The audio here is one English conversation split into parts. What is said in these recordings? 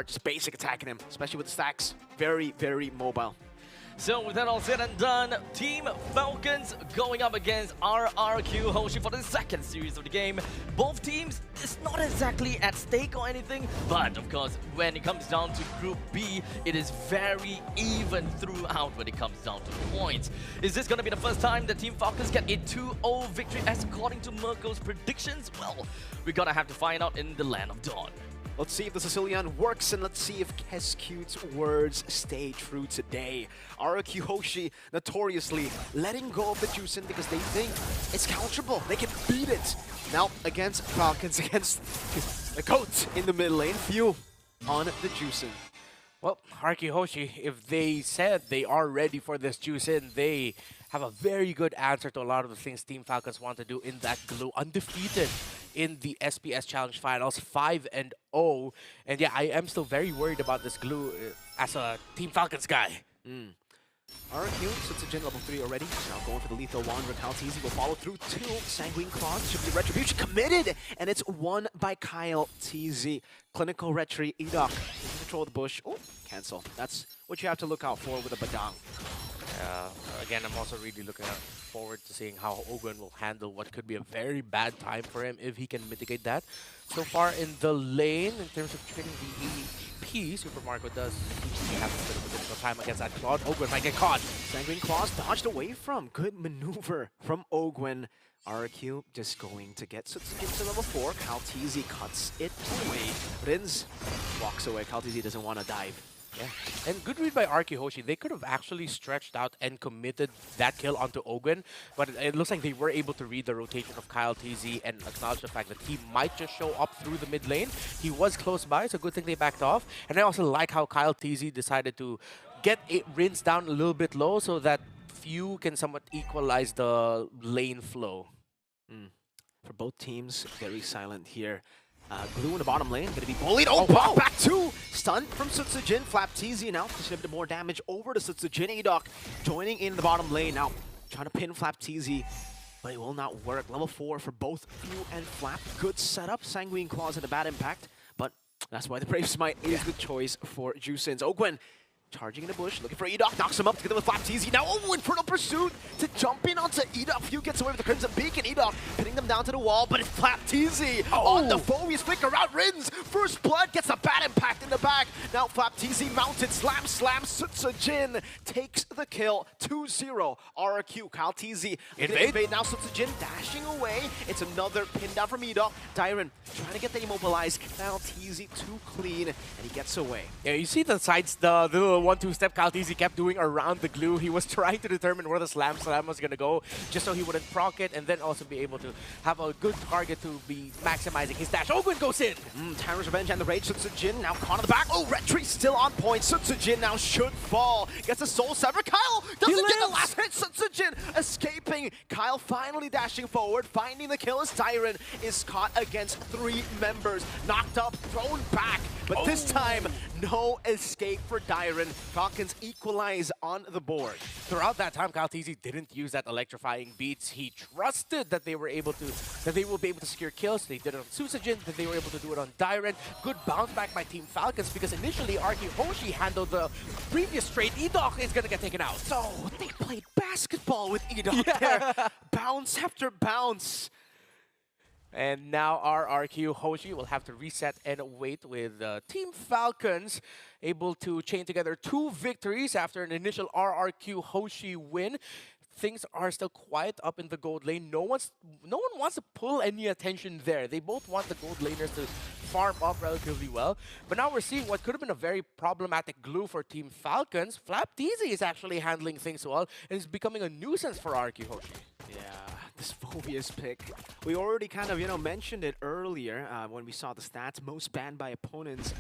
just basic attacking him, especially with the stacks. Very, very mobile. So with that all said and done, Team Falcons going up against RRQ Hoshi for the second series of the game. Both teams, it's not exactly at stake or anything, but of course, when it comes down to Group B, it is very even throughout when it comes down to points. Is this going to be the first time that Team Falcons get a 2-0 victory as according to Mirko's predictions? Well, we're going to have to find out in the Land of Dawn. Let's see if the Sicilian works, and let's see if Kescute's words stay true today. RRQHoshi notoriously letting go of the Juicin because they think it's counterable. They can beat it. Now against Falcons, against the GOAT in the mid lane, Few on the Juicin. Well, RRQHoshi, if they said they are ready for this Juicin, they have a very good answer to a lot of the things Team Falcons want to do in that glue. Undefeated in the SPS Challenge Finals, 5-0. And yeah, I am still very worried about this glue as a Team Falcons guy. RRQ sits at Gen level 3 already. Now going for the lethal wand. Calteezy will follow through 2. Sanguine Claws should be Retribution committed, and it's won by Kyle TZ. Clinical Retry, Edok in control of the bush. Oh, cancel. That's what you have to look out for with a Badang. Again, I'm also really looking forward to seeing how Ogwen will handle what could be a very bad time for him if he can mitigate that. So far in the lane, in terms of trading the EP, Super Marco does have a bit of a difficult time against that Claude. Ogwen might get caught. Sanguine Claws dodged away from. Good maneuver from Ogwen. RRQ just going to get Sutsujin to level 4. Calteezy cuts it away. Rins walks away. Calteezy doesn't want to dive. Yeah, and good read by RRQHoshi. They could have actually stretched out and committed that kill onto Ogwen, but it looks like they were able to read the rotation of Kyle TZ and acknowledge the fact that he might just show up through the mid lane. He was close by, so good thing they backed off. And I also like how Kyle TZ decided to get it Rinse down a little bit low so that Few can somewhat equalize the lane flow. For both teams, very silent here. Glue in the bottom lane, gonna be bullied. Oh, wow. Back two! Stun from Sutsujin. FlapTZ now to shift more damage over to Sutsujin. Edok joining in the bottom lane now, trying to pin FlapTZ, but it will not work. Level 4 for both Few and Flap. Good setup. Sanguine Claws had a bad impact, but that's why the Brave Smite is the choice for Juicins. Ogwen charging in the bush, looking for Edok, knocks him up together with FlapTZ. Now, Infernal Pursuit to jump in onto Edok. Few gets away with the Crimson Beacon. Edok pinning them down to the wall, but it's FlapTZ on the Phobius flicker out. Rins, first blood, gets a bad impact in the back. Now FlapTZ mounted, slam, Sutsujin takes the kill, 2-0. RRQ, Calteezy invade. Now Sutsujin dashing away. It's another pin down from Edok. Dyron trying to get the immobilized. Calteezy too clean, and he gets away. Yeah, you see the sides, the little 1-2 step Calteezy kept doing around the glue. He was trying to determine where the slam was going to go, just so he wouldn't proc it, and then also be able to have a good target to be maximizing his dash. Ogwen goes in! Tyrant's Revenge and the Rage. Sutsujin now caught on the back. Oh, Retry still on point. Sutsujin now should fall. Gets a Soul Sever. Kyle doesn't get the last hit. Sutsujin escaping. Kyle finally dashing forward, finding the kill as Tyrant is caught against 3 members. Knocked up, thrown back, but this time, no escape for Dyron. Falcons equalize on the board. Throughout that time, Calteezy didn't use that electrifying beats. He trusted that they will be able to secure kills. They did it on Sutsujin, that they were able to do it on Dyron. Good bounce back by Team Falcons because initially RRQHoshi handled the previous trade. Edok is gonna get taken out. So they played basketball with Edok there. Bounce after bounce. And now RRQHoshi will have to reset and wait with Team Falcons able to chain together 2 victories after an initial RRQHoshi win. Things are still quiet up in the gold lane. No one wants to pull any attention there. They both want the gold laners to farm up relatively well. But now we're seeing what could have been a very problematic glue for Team Falcons. FlapTZ is actually handling things well and is becoming a nuisance for RRQHoshi. Yeah, this Phobius pick. We already kind of, mentioned it earlier when we saw the stats. Most banned by opponents.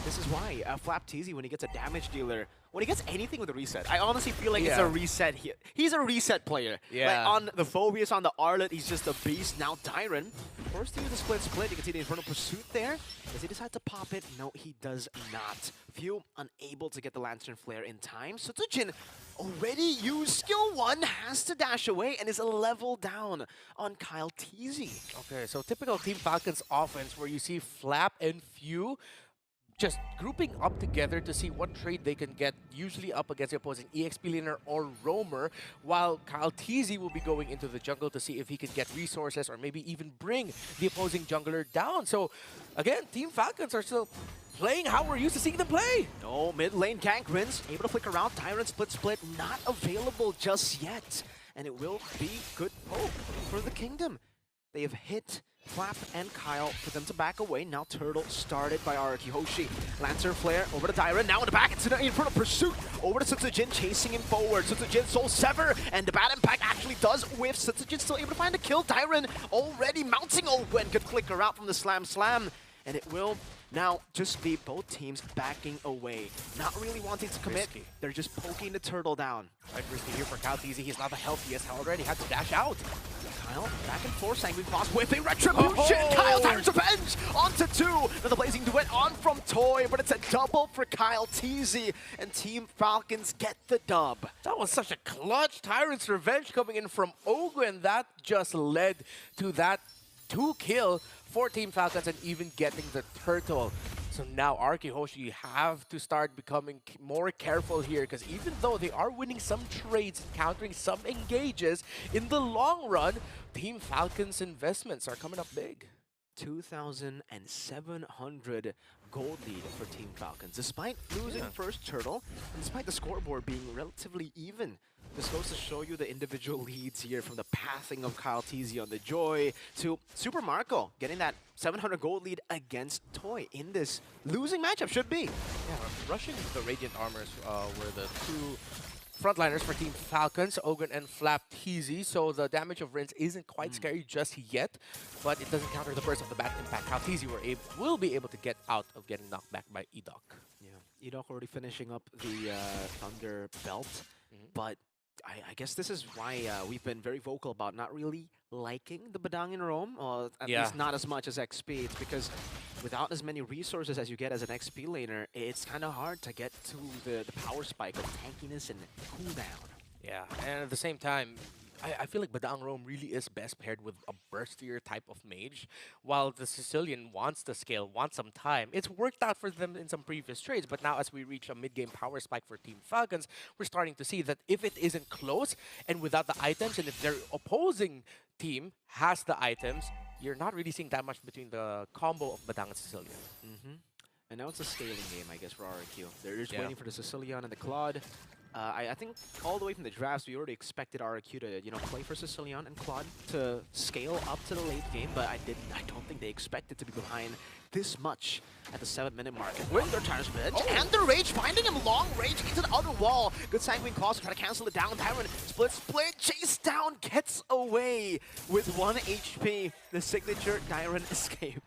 This is why FlapTZ, when he gets a damage dealer, when he gets anything with a reset, I honestly feel like it's a reset here. He's a reset player. Yeah. Like on the Phobius, on the Arlet, he's just a beast. Now Dyron, forced to use a split. You can see the Infernal Pursuit there. Does he decide to pop it? No, he does not. Few unable to get the Lantern Flare in time. Sutsujin already used skill 1, has to dash away, and is a level down on Kyle TZ. Okay, so typical Team Falcons offense where you see Flap and Few just grouping up together to see what trade they can get, usually up against the opposing EXP laner or roamer, while Kyle TZ will be going into the jungle to see if he can get resources or maybe even bring the opposing jungler down. So again, Team Falcons are still playing how we're used to seeing them play. No, mid lane gank Rins, able to flicker around. Tyrant split, not available just yet. And it will be good hope for the Kingdom. They have hit Flap and Kyle for them to back away. Now Turtle started by rrqhoshi. Lantern Flare over to Dyron. Now in the back, it's in front of pursuit. Over to Sutsujin, chasing him forward. Sutsujin, Soul Sever, and the bad impact actually does whiff. Sutsujin still able to find a kill. Dyron already mounting Ogwen, could flicker out from the slam. And it will now just be both teams backing away. Not really wanting to commit. Risky. They're just poking the Turtle down. Quite risky here for Kyle TZ. He's not the healthiest. Already had to dash out. Kyle back and forth, Sanguine Claws whipping Retribution! Oh! Kyle, Tyrant's Revenge! Onto 2! Now the Blazing Duet on from Toy, but it's a double for Kyle TZ, and Team Falcons get the dub. That was such a clutch Tyrant's Revenge coming in from Ogwen. That just led to that 2-kill for Team Falcons and even getting the turtle. So now rrqhoshi have to start becoming more careful here, because even though they are winning some trades, encountering some engages, in the long run, Team Falcons' investments are coming up big. 2,700 gold lead for Team Falcons, despite losing first turtle, and despite the scoreboard being relatively even. This goes to show you the individual leads here, from the pathing of Kyle TZ on the Joy to Super Marco getting that 700 gold lead against Toy in this losing matchup should be. Yeah, rushing the Radiant Armors were the two frontliners for Team Falcons, Ogwen and Flap TZ, so the damage of Rins isn't quite scary just yet, but it doesn't counter the burst of the bad impact. Kyle TZ will be able to get out of getting knocked back by Edok. Yeah, Edok already finishing up the Thunder belt, but I guess this is why we've been very vocal about not really liking the Badang in Rome, or at least not as much as XP. It's because without as many resources as you get as an XP laner, it's kind of hard to get to the power spike of tankiness and cooldown. Yeah, and at the same time, I feel like Badang Rome really is best paired with a burstier type of mage, while the Sicilian wants the scale, wants some time. It's worked out for them in some previous trades, but now as we reach a mid-game power spike for Team Falcons, we're starting to see that if it isn't close and without the items, and if their opposing team has the items, you're not really seeing that much between the combo of Badang and Sicilian. And now it's a scaling game, I guess, for RRQ. They're just waiting for the Sicilian and the Claude. I think all the way from the drafts, we already expected RRQ to, play for Sicilian and Claude to scale up to the late game, but I don't think they expected to be behind this much at the 7-minute mark. And with their Tyrant's Revenge and the Rage, finding him long range into the other wall. Good Sanguine Claws to try to cancel it down. Tyrant split, chase down, gets away with 1 HP. The signature Dyron escape.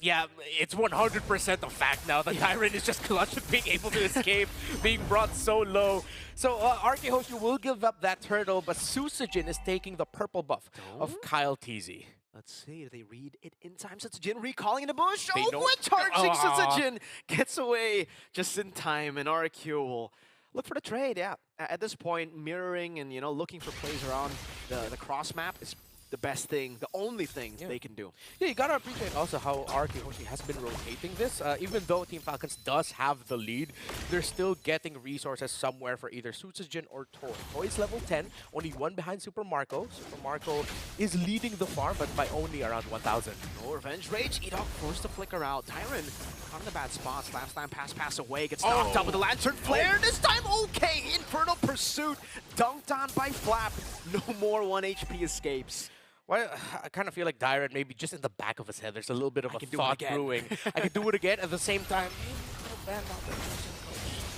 Yeah, it's 100% a fact now. The Tyrant is just clutch at being able to escape, being brought so low. So rrqhoshi will give up that turtle, but Sutsujin is taking the purple buff of Kyle TZ. Let's see, do they read it in time? Sutsujin recalling in the bush. They Oh, know- what charging Sutsujin gets away just in time, and RRQ will look for the trade. Yeah, at this point, mirroring and looking for plays around the cross map is the best thing, the only thing they can do. Yeah, you gotta appreciate also how rrqhoshi has been rotating this. Even though Team Falcons does have the lead, they're still getting resources somewhere for either Sutsujin or Toy. Toy is level 10, only 1 behind Super Marco. Super Marco is leading the farm, but by only around 1,000. No Revenge Rage, Edok forced to flicker out. Tyron caught in the bad spots. Last time pass away, gets knocked up with the Lantern Flare. This time okay, Infernal Pursuit, dunked on by Flap. No more 1 HP escapes. Well, I kind of feel like Dyron, maybe just in the back of his head, there's a little bit of a thought brewing. I can do it again at the same time.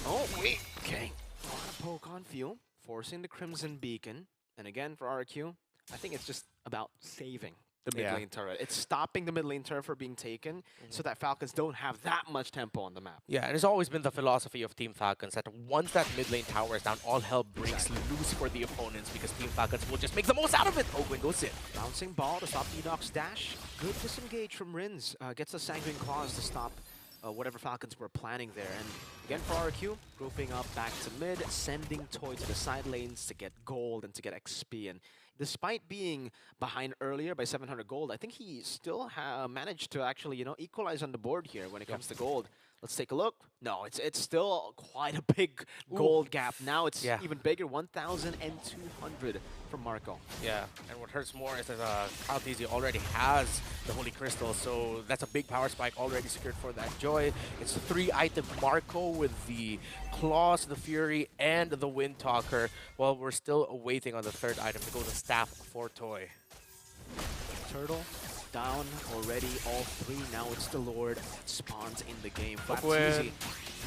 Oh, wait. Okay. A lot of poke on Fuel, forcing the Crimson Beacon. And again, for RRQ, I think it's just about saving the mid lane turret. It's stopping the mid lane turret from being taken so that Falcons don't have that much tempo on the map. Yeah, and it's always been the philosophy of Team Falcons that once that mid lane tower is down, all hell breaks loose for the opponents because Team Falcons will just make the most out of it. Ogwen goes in. Bouncing ball to stop Edok's dash. Good disengage from Rins. Gets the Sanguine Claws to stop whatever Falcons were planning there. And again for RRQ, grouping up back to mid, sending Toy to the side lanes to get gold and to get XP. And despite being behind earlier by 700 gold, I think he still managed to actually, equalize on the board here when it comes to gold. Let's take a look. No, it's still quite a big gold gap. Now it's even bigger, 1,200 from Marco. Yeah, and what hurts more is that Kyle TZ already has the Holy Crystal, so that's a big power spike already secured for that Joy. It's a 3-item Marco with the Claws, the Fury, and the Wind Talker, while we're still waiting on the third item to go to Staff for Toy. Turtle down already, all three. Now it's the Lord that spawns in the game. Open.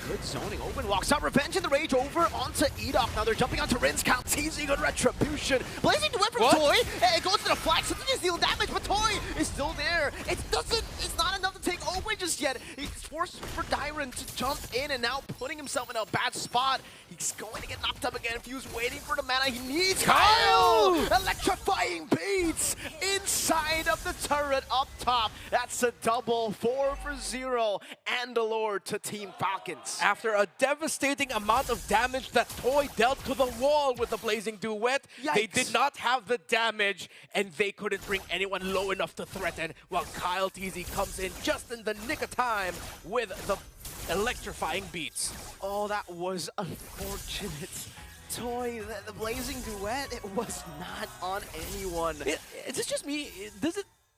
Good zoning. Open walks out. Revenge and the Rage over onto Edok. Now they're jumping onto Rin's. Count teasing good Retribution. Blazing Duet from Toy. It goes to the flag. Something is deal damage, but Toy is still there. It's not enough to take Open just yet. He's forced for Dyron to jump in and now putting himself in a bad spot. He's going to get knocked up again. Fuse waiting for the mana he needs. Kyle! Electrifying beats inside of the turret up top. That's a double 4 for 0 and the Lord to Team Falcons. After a devastating amount of damage that Toy dealt to the wall with the Blazing Duet, they did not have the damage and they couldn't bring anyone low enough to threaten, while Kyle TZ comes in just in the nick of time with the electrifying beats. Oh, that was unfortunate. Toy, the Blazing Duet, it was not on anyone. Is this just me?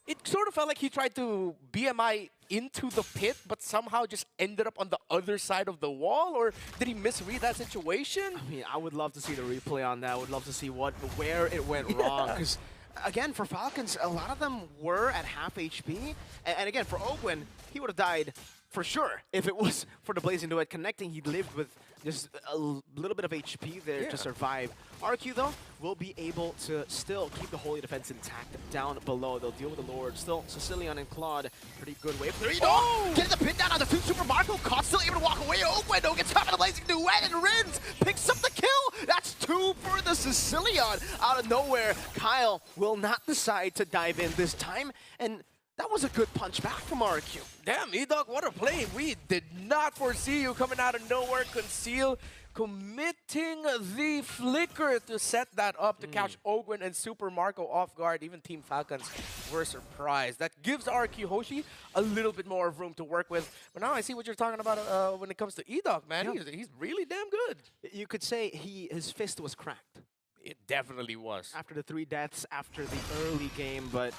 It sort of felt like he tried to BMI into the pit, but somehow just ended up on the other side of the wall? Or did he misread that situation? I mean, I would love to see the replay on that. I would love to see where it went wrong. Because, again, for Falcons, a lot of them were at half HP. And again, for Ogwin, he would have died for sure. If it was for the Blazing Duet connecting, he lived with just a little bit of HP there to survive. RRQ, though, will be able to still keep the Holy Defense intact down below. They'll deal with the Lord. Still, Sicilian and Claude, pretty good wave. There you go! Getting the pin down on the 2 Super Marco. Caught still able to walk away. Ogwendo gets top of the Blazing Duet, and Rins picks up the kill. That's 2 for the Sicilian. Out of nowhere, Kyle will not decide to dive in this time, and that was a good punch back from RRQ. Damn, Edok, what a play. We did not foresee you coming out of nowhere. Conceal, committing the flicker to set that up to catch Ogwin and Super Marco off guard. Even Team Falcons were surprised. That gives RRQHoshi a little bit more room to work with. But now I see what you're talking about when it comes to Edok, man. Yeah. He's really damn good. You could say his fist was cracked. It definitely was. After the 3 deaths, after the early game, but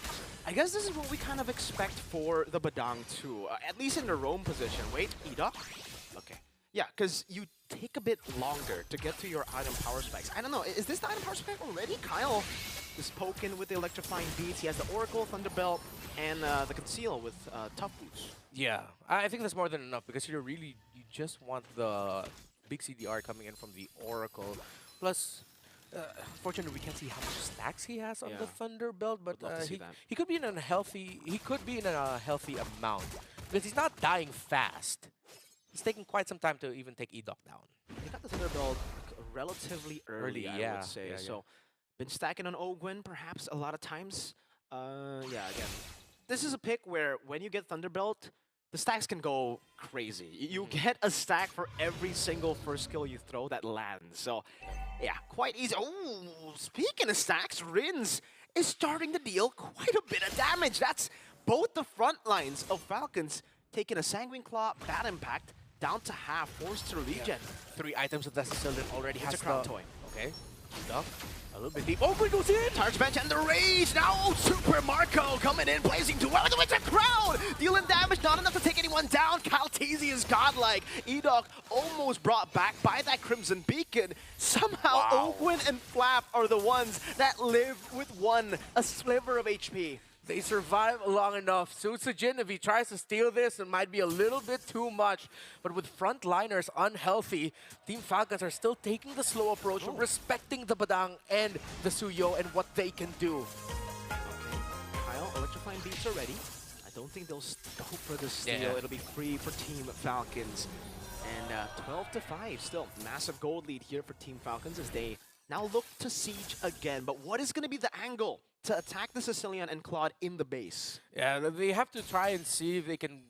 I guess this is what we kind of expect for the Badang too, at least in the roam position. Wait, Edok? Okay. Yeah, because you take a bit longer to get to your item power spikes. I don't know, is this the item power spike already? Kyle is poking with the electrifying beats. He has the Oracle, Thunderbelt, and the Conceal with Tough Boots. Yeah, I think that's more than enough because you just want the big CDR coming in from the Oracle. Plus, fortunately, we can't see how much stacks he has on the Thunderbelt, but he could be in a healthy amount because he's not dying fast. It's taking quite some time to even take Edok down. He got the Thunderbelt relatively early, I would say. So, been stacking on Ogwin perhaps a lot of times. Again, this is a pick where when you get Thunderbelt, the stacks can go crazy. You get a stack for every single first skill you throw that lands. So, yeah, quite easy. Oh, speaking of stacks, Rins is starting to deal quite a bit of damage. That's both the front lines of Falcons taking a Sanguine Claw, bad impact, down to half, forced to regen. 3 items of the Sicilian already has a Crown Toy. Okay, Edok, a little bit deep. Oh, goes in! Charge bench and the Rage! Now Super Marco coming in, Blazing Duel with the Crown! Dealing damage, not enough to take anyone down. Kyle TZ is godlike. Edok almost brought back by that Crimson Beacon. Somehow Ogwin and Flap are the ones that live with a sliver of HP. They survive long enough. Sutsujin, if he tries to steal this, it might be a little bit too much. But with frontliners unhealthy, Team Falcons are still taking the slow approach, respecting the Badang and the Suyo and what they can do. Okay, Kyle, electrifying beats are ready. I don't think they'll go for the steal. It'll be free for Team Falcons. And 12-5, still massive gold lead here for Team Falcons as they now look to siege again. But what is going to be the angle to attack the Sicilian and Claude in the base? Yeah, they have to try and see if they can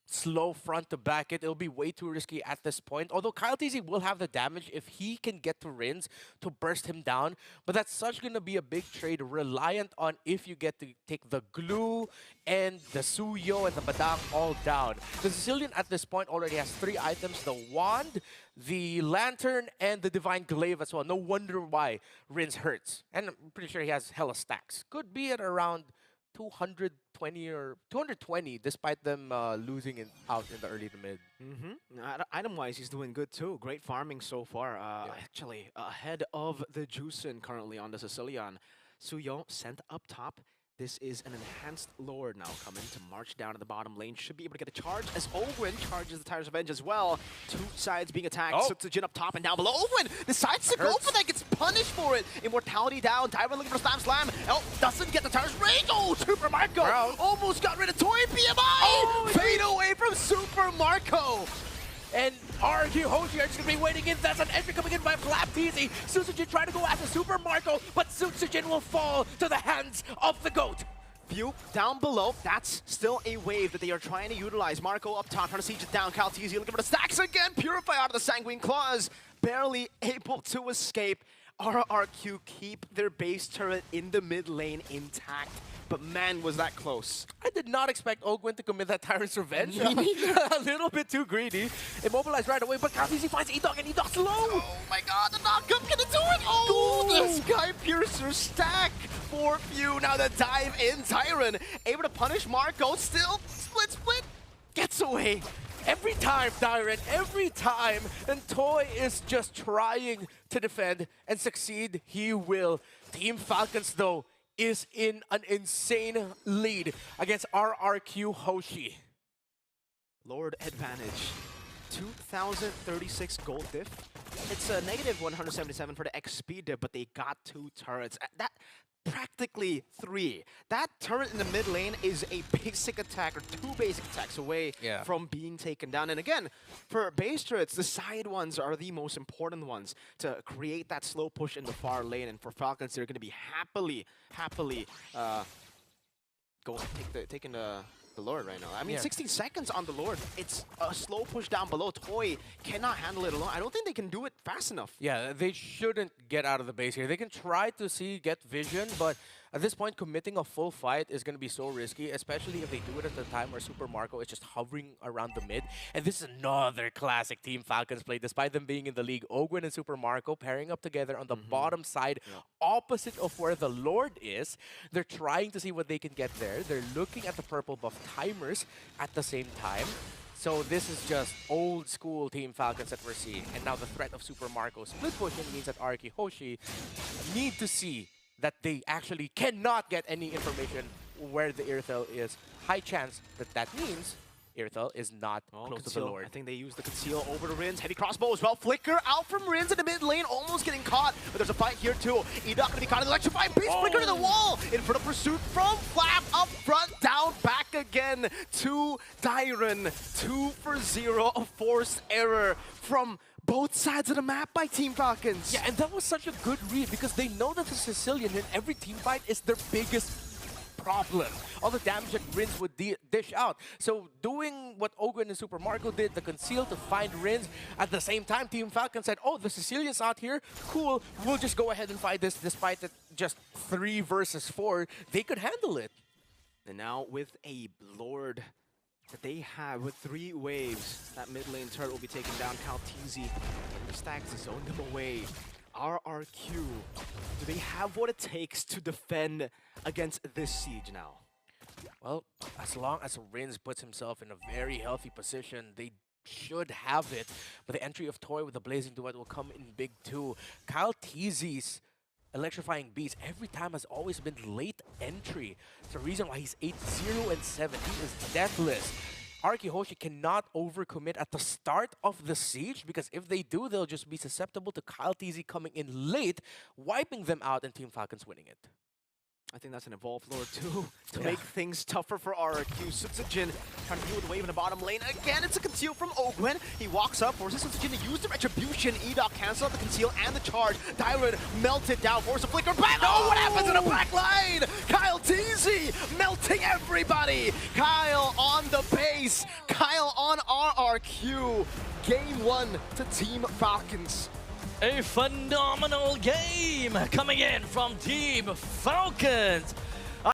slow front to back it. It'll be way too risky at this point. Although Kyle TZ will have the damage if he can get to Rins to burst him down. But that's such going to be a big trade reliant on if you get to take the glue and the Suyo and the Badang all down. The Sicilian at this point already has 3 items. The Wand, the Lantern, and the Divine Glaive as well. No wonder why Rins hurts. And I'm pretty sure he has hella stacks. Could be at around 220 or 220 despite them losing out in the early to mid. Item-wise, he's doing good too. Great farming so far. Actually, ahead of the Juicin currently on the Sicilian. Suyo sent up top. This is an enhanced Lord now coming to march down to the bottom lane. Should be able to get a charge as Ogwin charges the Tyrant's Revenge as well. 2 sides being attacked. Sutsujin up top and down below. Ogwin decides to go for that, gets punished for it. Immortality down. Tyrant looking for Slam. Doesn't get the Tyrant's Rage. Super Marco almost got rid of Toy PMI. Fade away from Super Marco. And rrqhoshi are just going to be waiting in. That's an entry coming in by FLAPTZ. Sutsujin trying to go after Super Marco, but Sutsujin will fall to the hands of the GOAT. View down below. That's still a wave that they are trying to utilize. Marco up top, trying to siege it down. Caltese looking for the stacks again. Purify out of the Sanguine Claws. Barely able to escape. RRQ keep their base turret in the mid lane intact. But man, was that close. I did not expect Ogwin to commit that Tyrant's Revenge. A little bit too greedy. Immobilized right away, but Caltese finds E-Dog, and E-Dog's low. Oh my god, the knockup gonna do it! Oh, the Sky Piercer stack for Few. Now the dive in. Tyrant able to punish Marco. Still, split, gets away. Every time, Tyrant, every time. And Toy is just trying to defend and succeed. He will. Team Falcons, though, is in an insane lead against rrqhoshi. Lord advantage. 2,036 gold diff. It's a negative 177 for the XP diff, but they got 2 turrets. That practically 3. That turret in the mid lane is a basic attack or 2 basic attacks away from being taken down. And again, for base turrets, the side ones are the most important ones to create that slow push in the far lane. And for Falcons, they're going to be happily taking the Lord right now. I mean, 16 seconds on the Lord. It's a slow push down below. Toy cannot handle it alone. I don't think they can do it fast enough. Yeah, they shouldn't get out of the base here. They can try to get vision, but at this point, committing a full fight is going to be so risky, especially if they do it at the time where Super Marco is just hovering around the mid. And this is another classic Team Falcons play, despite them being in the league. Ogwin and Super Marco pairing up together on the bottom side, opposite of where the Lord is. They're trying to see what they can get there. They're looking at the purple buff timers at the same time. So this is just old school Team Falcons that we're seeing. And now the threat of Super Marco split pushing means that rrqhoshi need to see that they actually cannot get any information where the Irithel is. High chance that that means Irithel is not close to the Lord. I think they use the conceal over to Rins. Heavy crossbow as well. Flicker out from Rins in the mid lane, almost getting caught. But there's a fight here too. E-Dog gonna be caught in the electrifying beast. Flicker to the wall. In front of pursuit from Flap. Up front, down, back again to Dyron. 2 for 0. A forced error from both sides of the map by Team Falcons. Yeah, and that was such a good read because they know that the Sicilian in every team fight is their biggest problem. All the damage that Rins would dish out. So doing what Ogwin and Super Marco did, the conceal to find Rins, at the same time Team Falcon said, oh, the Sicilian's out here, cool, we'll just go ahead and fight this despite it just 3 versus 4. They could handle it. And now with a Lord that they have with 3 waves, that mid lane turret will be taken down. Caltese and the stacks to zone them away. RRQ, do they have what it takes to defend against this siege now? Well, as long as Rins puts himself in a very healthy position, they should have it. But the entry of Toy with the Blazing Duet will come in big too. Caltese's Electrifying Beast every time has always been late entry. It's the reason why he's 8-0 and 7. He is deathless. rrqhoshi cannot overcommit at the start of the siege because if they do, they'll just be susceptible to Caltese coming in late, wiping them out and Team Falcons winning it. I think that's an evolved lord too, to make things tougher for RRQ. Sutsujin trying to deal with the wave in the bottom lane. Again, it's a conceal from Ogwen. He walks up, forces Sutsujin to use the retribution. Edoc cancel out the conceal and the charge. Dyrud melted down, force a flicker back. Oh, what happens in the back line? Kyle Teasy melting everybody. Kyle on the base. Kyle on RRQ. Game 1 to Team Falcons. A phenomenal game coming in from Team Falcons.